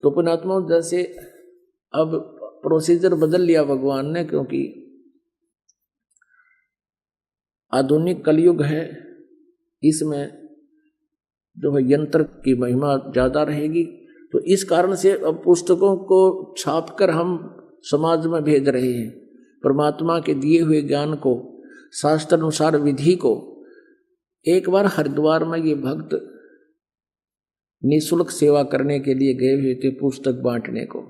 तो पुण्यात्मा जैसे अब प्रोसीजर बदल लिया भगवान ने, क्योंकि आधुनिक कलयुग है, इसमें जो है यंत्र की महिमा ज्यादा रहेगी। तो इस कारण से अब पुस्तकों को छापकर हम समाज में भेज रहे हैं, परमात्मा के दिए हुए ज्ञान को, शास्त्र अनुसार विधि को। एक बार हरिद्वार में ये भक्त निःशुल्क सेवा करने के लिए गए हुए थे, पुस्तक बांटने को।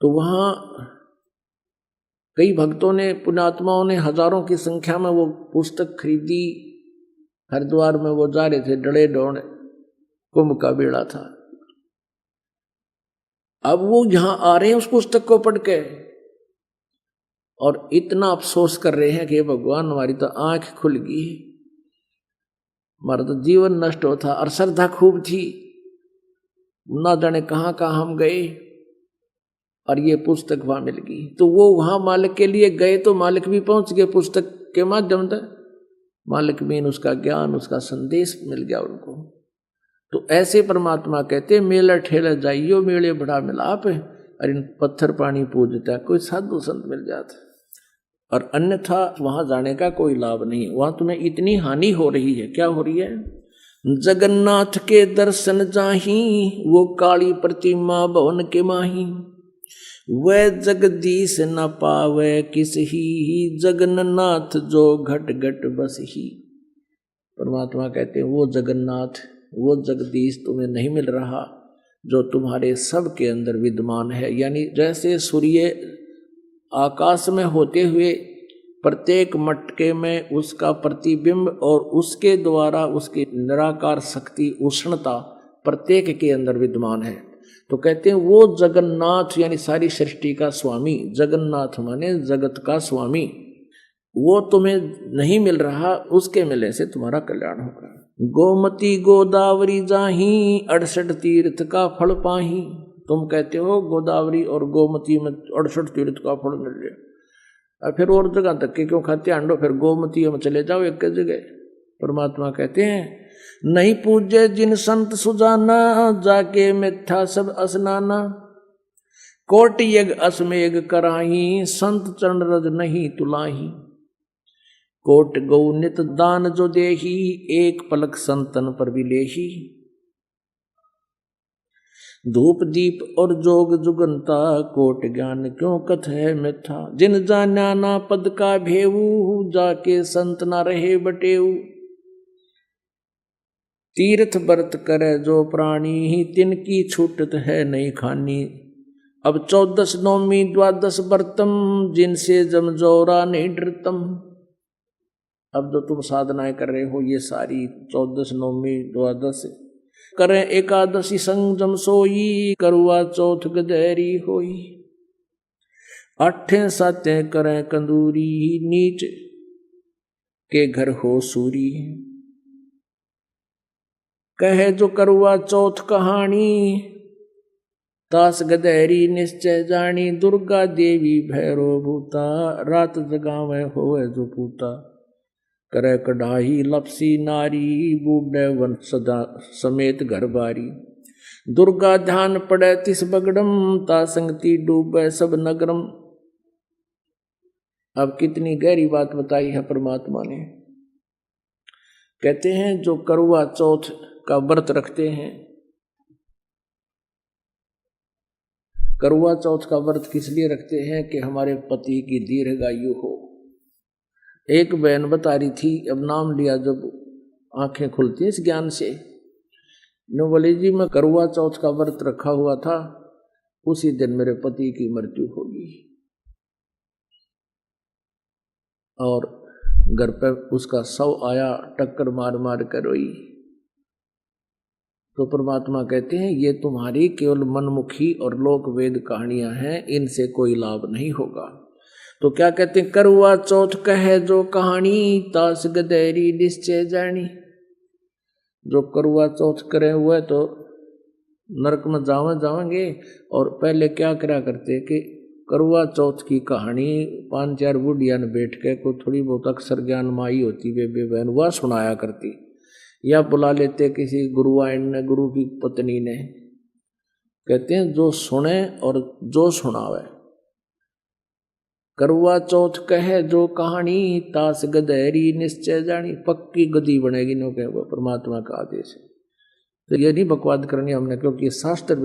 तो वहां कई भक्तों ने, पुण्यात्माओं ने हजारों की संख्या में वो पुस्तक खरीदी। हरिद्वार में वो जा रहे थे, डड़े डोड़ कुंभ का बेड़ा था। अब वो यहां आ रहे हैं उस पुस्तक को पढ़ के और इतना अफसोस कर रहे हैं कि भगवान हमारी तो आंख खुल गई, हमारा तो जीवन नष्ट होता। और श्रद्धा खूब थी, ना जाने कहां कहां हम गए और ये पुस्तक वहां मिल गई। तो वो वहां मालिक के लिए गए तो मालिक भी पहुंच गए पुस्तक के माध्यम से। मालिक में उसका ज्ञान, उसका संदेश मिल गया उनको। तो ऐसे परमात्मा कहते मेला ठेला जाइयो, मेले बड़ा मिलाप है, और इन पत्थर पानी पूजता कोई साधु संत मिल जाता। और अन्यथा वहां जाने का कोई लाभ नहीं। वहां तुम्हें इतनी हानि हो रही है। क्या हो रही है? जगन्नाथ के दर्शन जाही, वो काली प्रतिमा भवन के माही। वह जगदीश न पावे किस ही, जगन्नाथ जो घट घट बस ही। परमात्मा कहते हैं वो जगन्नाथ, वो जगदीश तुम्हें नहीं मिल रहा जो तुम्हारे सब के अंदर विद्यमान है। यानी जैसे सूर्य आकाश में होते हुए प्रत्येक मटके में उसका प्रतिबिंब और उसके द्वारा उसकी निराकार शक्ति, उष्णता प्रत्येक के अंदर विद्यमान है। तो कहते हैं वो जगन्नाथ यानी सारी सृष्टि का स्वामी, जगन्नाथ माने जगत का स्वामी, वो तुम्हें नहीं मिल रहा, उसके मिलने से तुम्हारा कल्याण होगा। गोमती गोदावरी जाही, 68 तीर्थ का फल पाही। तुम कहते हो गोदावरी और गोमती में 68 तीर्थ का फल मिल जाए, और फिर और जगह तक के क्यों खाते आंडो, फिर गोमती में चले जाओ एक जगह। परमात्मा कहते हैं नहीं पूजे जिन संत सुजाना, जाके मिथ्या सब असनाना। कोट यज्ञ असमेघ कराही, संत चरण रज नहीं तुलाही। कोट गौ नित दान जो देही, एक पलक संतन पर विलेही। धूप दीप और जोग जुगंता, कोट ज्ञान क्यों कथ है मिथ्या। जिन जाना ना पद का भेऊ, जाके संत ना रहे बटेऊ। तीर्थ व्रत करे जो प्राणी, तिनकी छूटत है नहीं खानी। अब 14 नौमी 12 व्रतम, जिनसे जमजोरा नहीं डरतम। अब जो तुम साधनाएं कर रहे हो ये सारी 14 नौमी 12 करें, एकादशी संजम सोई, करुआ चौथ गदेरी होई। 8 सातें करें कंदूरी, नीच के घर हो सूरी। कहे जो करुआ चौथ कहानी, तास गदेरी निश्चय जानी। दुर्गा देवी भैरो भूता, रात जगावे होए जो पूता। करे कढ़ाई लपसी नारी, बूढ़े वन सदा समेत घर बारी। दुर्गा ध्यान पड़े तिस बगड़म, ता संगति डूबे सब नगरम। अब कितनी गहरी बात बताई है परमात्मा ने। कहते हैं जो करुआ चौथ का व्रत रखते हैं, करुआ चौथ का व्रत किस लिए रखते हैं कि हमारे पति की दीर्घायु हो। एक बहन बता रही थी, अब नाम लिया जब आंखें खुलती हैं इस ज्ञान से, नो बोले जी मैं करुआ चौथ का व्रत रखा हुआ था, उसी दिन मेरे पति की मृत्यु होगी। और घर पर उसका शव आया, टक्कर मार मार कर रोई। तो परमात्मा कहते हैं ये तुम्हारी केवल मनमुखी और लोक वेद कहानियां हैं, इनसे कोई लाभ नहीं होगा। तो क्या कहते हैं, करुआ चौथ कहे जो कहानी, तास गदेरी निश्चय जानी। जो करुआ चौथ करे हुए तो नरक में जाएंगे। और पहले क्या करा करते कि करुआ चौथ की कहानी 5-4 बुढ़िया ने बैठ के, को थोड़ी बहुत अक्षर ज्ञान माई होती वे बहन वह सुनाया करती या बुला लेते किसी गुरुआइन ने, गुरु की पत्नी ने। कहते हैं जो सुने और जो सुनावे। करवा चौथ कहे जो कहानी, तास गधेरी निश्चय जानी। पक्की गदी बनेगी नो कहे वो परमात्मा का आदेश है। तो ये नहीं बकवाद करनी हमने, क्योंकि शास्त्र